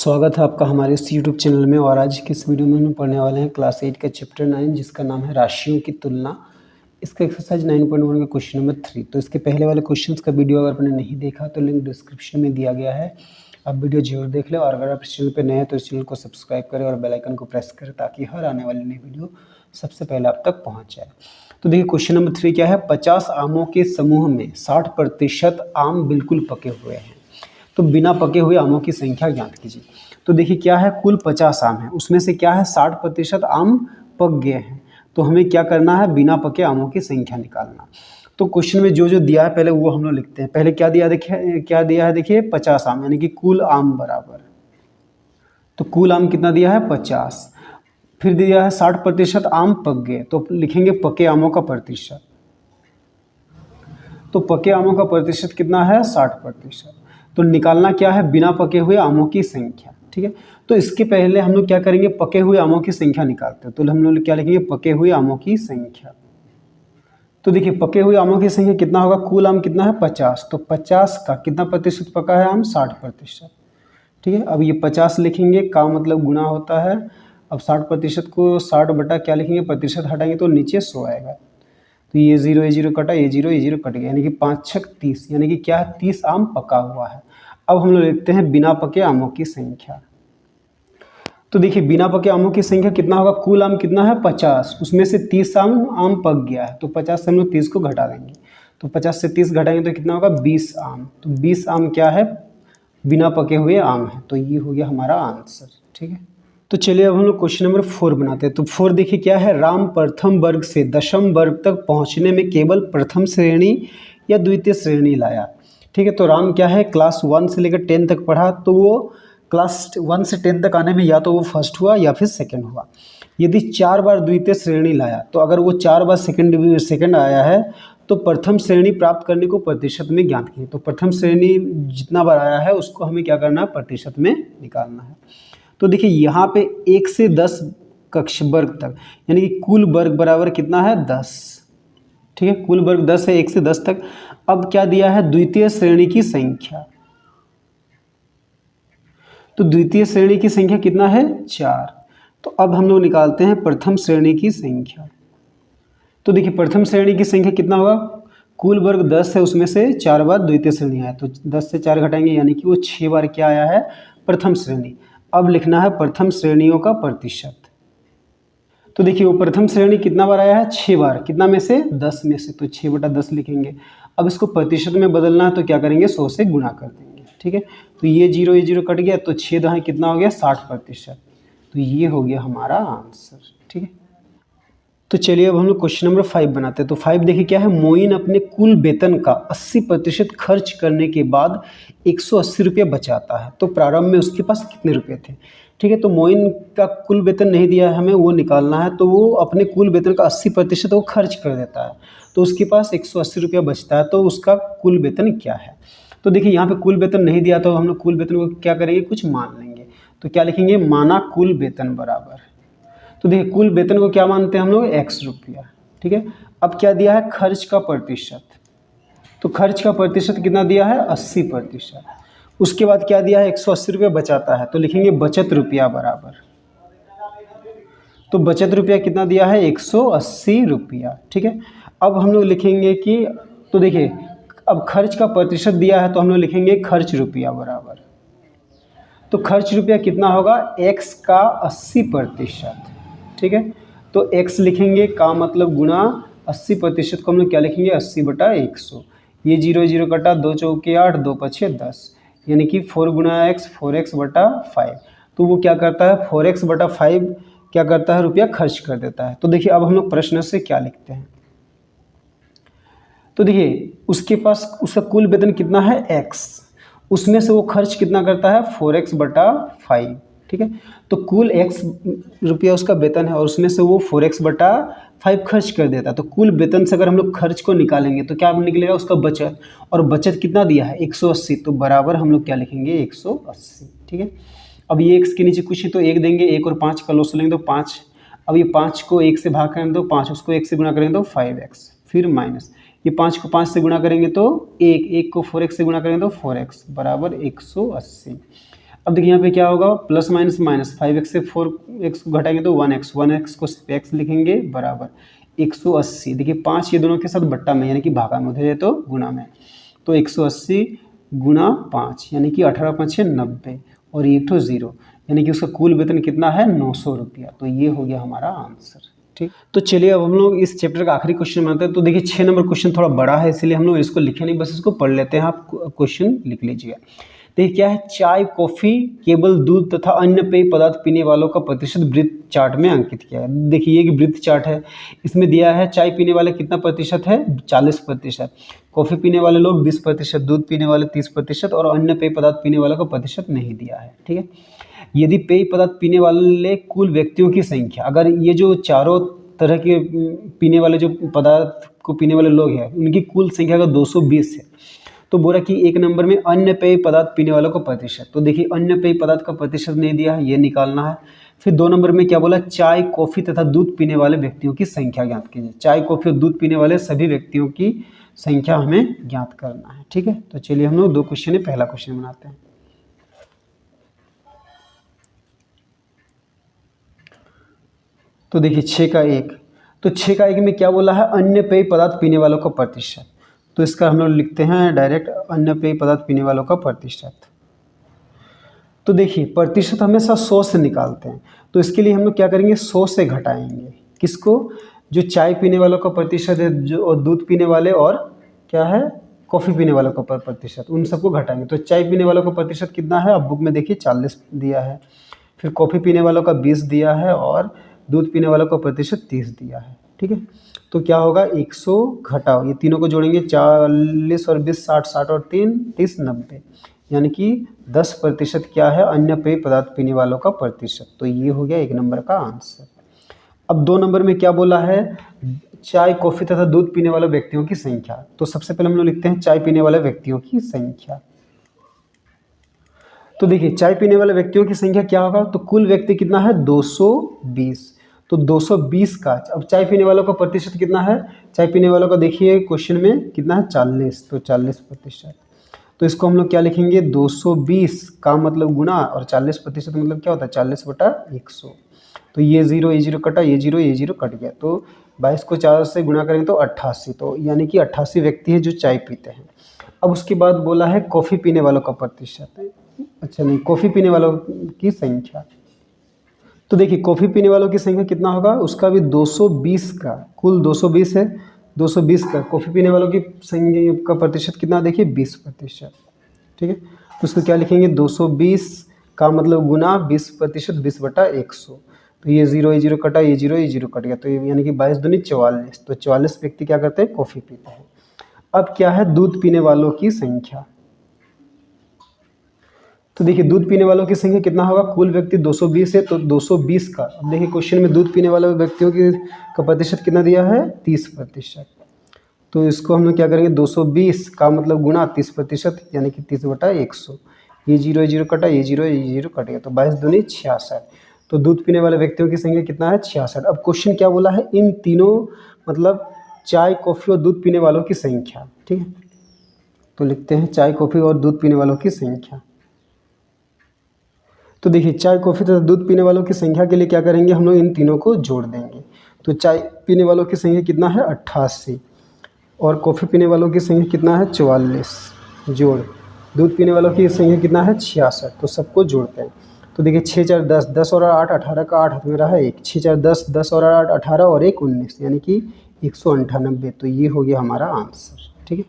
स्वागत है आपका हमारे इस यूट्यूब चैनल में। और आज की इस वीडियो में हम पढ़ने वाले हैं क्लास 8 का चैप्टर 9 जिसका नाम है राशियों की तुलना। इसका एक्सरसाइज 9.1 का क्वेश्चन नंबर 3। तो इसके पहले वाले क्वेश्चंस का वीडियो अगर आपने नहीं देखा तो लिंक डिस्क्रिप्शन में दिया गया है, आप वीडियो जरूर देख लें। और अगर आप इस चैनल पर नए हैं तो इस चैनल को सब्सक्राइब करें और बेल आइकन को प्रेस करें ताकि हर आने वाली नई वीडियो सबसे पहले आप तक पहुँच जाए। तो देखिए क्वेश्चन नंबर 3 क्या है, 50 आमों के समूह में 60% आम बिल्कुल पके हुए हैं, तो बिना पके हुए आमों की संख्या ज्ञात कीजिए। तो देखिए क्या है, कुल 50 आम है, उसमें से क्या है 60% आम पक गए हैं, तो हमें क्या करना है, बिना पके आमों की संख्या निकालना। तो क्वेश्चन में जो जो दिया है पहले वो हम लोग लिखते हैं। पहले क्या दिया, देखिए क्या दिया है, देखिए 50 आम यानी कि कुल आम बराबर, तो कुल आम कितना दिया है 50। फिर दिया है 60% आम पक गए, तो लिखेंगे पके आमों का प्रतिशत। तो पके आमों का प्रतिशत कितना है 60%। तो निकालना क्या है, बिना पके हुए आमों की संख्या। ठीक है, तो इसके पहले हम लोग क्या करेंगे, पके हुए आमों की संख्या निकालते हैं। तो हम लोग क्या लिखेंगे, पके हुए आमों की संख्या। तो देखिए पके हुए आमों की संख्या कितना होगा, कुल आम कितना है 50, तो 50 का कितना प्रतिशत पका है आम, 60%। ठीक है, अब ये 50 लिखेंगे, का मतलब गुना होता है। अब 60% को 60 बटा क्या लिखेंगे, प्रतिशत हटाएंगे तो नीचे 100 आएगा। तो ये जीरो कटा, ये जीरो कट गया, यानी कि 5 छक 30, यानी कि क्या है 30 आम पका हुआ है। अब हम लोग लिखते हैं बिना पके आमों की संख्या। तो देखिए बिना पके आमों की संख्या कितना होगा, कुल आम कितना है 50, उसमें से 30 आम पक गया है, तो 50 से हम लोग 30 को घटा देंगे। तो 50 से 30 घटाएंगे तो कितना होगा 20 आम। तो 20 आम क्या है, बिना पके हुए आम है, तो ये हो गया हमारा आंसर। ठीक है, तो चलिए अब हम लोग क्वेश्चन नंबर 4 बनाते हैं। तो 4 देखिए क्या है, राम प्रथम वर्ग से दशम वर्ग तक पहुंचने में केवल प्रथम श्रेणी या द्वितीय श्रेणी लाया। ठीक है, तो राम क्या है, क्लास 1 से लेकर 10 तक पढ़ा, तो वो क्लास 1 से 10 तक आने में या तो वो फर्स्ट हुआ या फिर सेकंड हुआ। यदि 4 बार द्वितीय श्रेणी लाया, तो अगर वो 4 बार सेकंड आया है तो प्रथम श्रेणी प्राप्त करने को प्रतिशत में ज्ञात कीजिए। तो प्रथम श्रेणी जितना बार आया है उसको हमें क्या करना है, प्रतिशत में निकालना है। तो देखिए यहाँ पे 1 से 10 कक्ष वर्ग तक, यानी कि कुल वर्ग बराबर कितना है 10। ठीक है, कुल वर्ग 10 है 1 से 10 तक। अब क्या दिया है, द्वितीय श्रेणी की संख्या। तो द्वितीय श्रेणी की संख्या कितना है 4। तो अब हम लोग निकालते हैं प्रथम श्रेणी की संख्या। तो देखिए प्रथम श्रेणी की संख्या कितना होगा, कुल वर्ग 10 है, उसमें से 4 बार द्वितीय श्रेणी आया, तो 10 से 4 घटाएंगे यानी कि वो 6 बार क्या आया है, प्रथम श्रेणी। अब लिखना है प्रथम श्रेणियों का प्रतिशत। तो देखिए वो प्रथम श्रेणी कितना बार आया है, 6 बार, कितना में से 10 में से, तो 6 बटा 10 लिखेंगे। अब इसको प्रतिशत में बदलना है तो क्या करेंगे, 100 से गुणा कर देंगे। ठीक है, तो ये जीरो कट गया, तो 6 दहाई कितना हो गया 60%। तो ये हो गया हमारा आंसर। ठीक है, तो चलिए अब हम लोग क्वेश्चन नंबर 5 बनाते हैं। तो 5 देखिए क्या है, मोइन अपने कुल वेतन का 80% खर्च करने के बाद 180 रुपये बचाता है, तो प्रारंभ में उसके पास कितने रुपए थे। ठीक है, तो मोइन का कुल वेतन नहीं दिया है हमें, वो निकालना है। तो वो अपने कुल वेतन का 80% वो खर्च कर देता है, तो उसके पास 180 रुपया बचता है, तो उसका कुल वेतन क्या है। तो देखिए यहाँ पे कुल वेतन नहीं दिया, तो हम लोग कुल वेतन को क्या करेंगे, कुछ मान लेंगे। तो क्या लिखेंगे, माना कुल वेतन बराबर। तो देखिए कुल वेतन को क्या मानते हैं हम लोग, 100 रुपया। ठीक है, अब क्या दिया है, खर्च का प्रतिशत। तो खर्च का प्रतिशत कितना दिया है 80%। उसके बाद क्या दिया है, 180 रुपया बचाता है, तो लिखेंगे बचत रुपया बराबर। तो बचत रुपया कितना दिया है 180 रुपया। ठीक है, अब हम लोग लिखेंगे कि, तो देखिए अब खर्च का प्रतिशत दिया है तो हम लोग लिखेंगे खर्च रुपया बराबर। तो खर्च रुपया कितना होगा, x का 80%। ठीक है, तो x लिखेंगे, का मतलब गुणा 80% को हम लोग क्या लिखेंगे 80 बटा 100। ये जीरो कटा, 2 चौके 8, 2 पछे 10, यानी कि 4 गुणा x 4x बटा 5। तो वो क्या करता है 4x बटा 5 क्या करता है, रुपया खर्च कर देता है। तो देखिए अब हम लोग प्रश्न से क्या लिखते हैं। तो देखिए उसके पास उसका कुल वेतन कितना है x, उसमें से वो खर्च कितना करता है 4x बटा 5। ठीक है, तो कुल x रुपया उसका वेतन है और उसमें से वो 4x बटा 5 खर्च कर देता है। तो कुल वेतन से अगर हम लोग खर्च को निकालेंगे तो क्या निकलेगा, उसका बचत। और बचत कितना दिया है 180, तो बराबर हम लोग क्या लिखेंगे 180। ठीक है, अब ये x के नीचे कुछ है तो 1 देंगे, 1 और 5 का लॉस लेंगे तो 5। अब ये 5 को 1 से भाग करेंगे तो 5, उसको 1 से गुणा करेंगे तो 5x, फिर माइनस ये 5 को 5 से गुणा करेंगे तो 1 को 4x से गुणा करेंगे तो 4x बराबर 180। अब देखिए यहाँ पे क्या होगा, प्लस माइनस माइनस, 5x से 4x को घटाएंगे तो 1x, 1x को x लिखेंगे बराबर 180। देखिए 5 ये दोनों के साथ बट्टा में यानी कि भागा में, उधर है तो गुणा में, तो 180 गुणा 5 यानी कि 18 5 90 और ये तो 0 यानी कि उसका कुल वेतन कितना है 900 रुपया। तो ये हो गया हमारा आंसर। ठीक, तो चलिए अब हम लोग इस चैप्टर का आखिरी क्वेश्चन बनाते हैं। तो देखिए 6 नंबर क्वेश्चन थोड़ा बड़ा है इसलिए हम लोग इसको लिखे नहीं, बस इसको पढ़ लेते हैं, आप क्वेश्चन लिख लीजिएगा। देखिए क्या है, चाय कॉफ़ी केवल दूध तथा अन्य पेय पदार्थ पीने वालों का प्रतिशत वृत्त चार्ट में अंकित किया है। देखिए ये कि वृत्त चार्ट है, इसमें दिया है चाय पीने वाले कितना प्रतिशत है 40%, कॉफ़ी पीने वाले लोग 20%, दूध पीने वाले 30% और अन्य पेय पदार्थ पीने वालों का प्रतिशत नहीं दिया है। ठीक है, यदि पेय पदार्थ पीने वाले कुल व्यक्तियों की संख्या, अगर ये जो चारों तरह के पीने वाले जो पदार्थ को पीने वाले लोग हैं उनकी कुल संख्या अगर 220 है तो बोला कि एक नंबर में अन्य पेय पदार्थ पीने वालों का प्रतिशत। तो देखिए अन्य पेय पदार्थ का प्रतिशत नहीं दिया है, ये निकालना है। फिर 2 नंबर में क्या बोला, चाय कॉफ़ी तथा दूध पीने वाले व्यक्तियों की संख्या ज्ञात कीजिए। चाय कॉफ़ी और दूध पीने वाले सभी व्यक्तियों की संख्या हमें ज्ञात करना है। ठीक है, तो चलिए हम लोग 2 क्वेश्चन है, पहला क्वेश्चन बनाते हैं। तो देखिए 6 का 1, तो 6 का 1 में क्या बोला है, अन्य पेय पदार्थ पीने वालों का प्रतिशत। तो इसका हम लोग लिखते हैं डायरेक्ट, अन्य पेय पदार्थ पीने वालों का प्रतिशत। तो देखिए प्रतिशत हमेशा 100 से निकालते हैं, तो इसके लिए हम लोग क्या करेंगे 100 से घटाएंगे किसको, जो चाय पीने वालों का प्रतिशत है, जो और दूध पीने वाले और क्या है कॉफ़ी पीने वालों का प्रतिशत, उन सबको घटाएंगे। तो चाय पीने वालों का प्रतिशत कितना है, अब बुक में देखिए 40 दिया है, फिर कॉफ़ी पीने वालों का 20 दिया है और दूध पीने वालों का प्रतिशत 30 दिया है। ठीक है, तो क्या होगा 100 घटाओ, ये तीनों को जोड़ेंगे 40 और 20 60, 60 और 3 30 90, यानी कि 10% क्या है अन्य पेय पदार्थ पीने वालों का प्रतिशत। तो ये हो गया 1 नंबर का आंसर। अब 2 नंबर में क्या बोला है, चाय कॉफ़ी तथा दूध पीने वाले व्यक्तियों की संख्या। तो सबसे पहले हम लोग लिखते हैं चाय पीने वाले व्यक्तियों की संख्या। तो देखिए चाय पीने वाले व्यक्तियों की संख्या क्या होगा, तो कुल व्यक्ति कितना है 220, तो 220 का, अब चाय पीने वालों का प्रतिशत कितना है, चाय पीने वालों का देखिए क्वेश्चन में कितना है 40, तो 40%। तो इसको हम लोग क्या लिखेंगे 220 का मतलब गुना और 40% मतलब क्या होता है 40/100। तो ये 0 ये 0 कटा, ये 0 ये 0 कट गया, तो 22 को 4 से गुणा करेंगे तो 88, तो यानी कि 88 व्यक्ति है जो चाय पीते हैं। अब उसके बाद बोला है कॉफ़ी पीने वालों का प्रतिशत, अच्छा नहीं कॉफ़ी पीने वालों की संख्या। तो देखिए कॉफ़ी पीने वालों की संख्या कितना होगा, उसका भी 220 का, कुल 220 है, 220 का कॉफ़ी पीने वालों की संख्या का प्रतिशत कितना, देखिए 20%। ठीक है, तो उसको क्या लिखेंगे 220 का मतलब गुना 20%, 20/100। तो ये 0 ये 0 कटा, ये 0 ये 0 कट गया, तो ये यानी कि 22 दूनी 44, तो 44 व्यक्ति क्या करते हैं कॉफ़ी पीते हैं। अब क्या है दूध पीने वालों की संख्या। तो देखिए दूध पीने वालों की संख्या कितना होगा, कुल व्यक्ति 220 है तो 220 का, अब देखिए क्वेश्चन में दूध पीने वाले व्यक्तियों की का प्रतिशत कितना दिया है 30%। तो इसको हम लोग क्या करेंगे 220 का मतलब गुणा 30% यानी कि 30/100। ये 0 0 कटा, ये 0 ये 0 कट गया, तो 22 दूनी 66। तो दूध पीने वाले व्यक्तियों की संख्या कितना है 66। अब क्वेश्चन क्या बोला है, इन तीनों मतलब चाय कॉफ़ी और दूध पीने वालों की संख्या। ठीक है, तो लिखते हैं चाय कॉफ़ी और दूध पीने वालों की संख्या। तो देखिए चाय कॉफ़ी तथा दूध पीने वालों की संख्या के लिए क्या करेंगे, हम लोग इन तीनों को जोड़ देंगे। तो चाय पीने वालों की संख्या कितना है 88 और कॉफ़ी पीने वालों की संख्या कितना है 44 जोड़, दूध पीने वालों की संख्या कितना है 66, तो सबको जोड़ते हैं। तो देखिए 6 4 10, 10 और 8 18 का 8 हाथ में रहा 1, 6 4 10, 10 और 8 18 और 1 19 यानी कि 198। तो ये हो गया हमारा आंसर। ठीक है।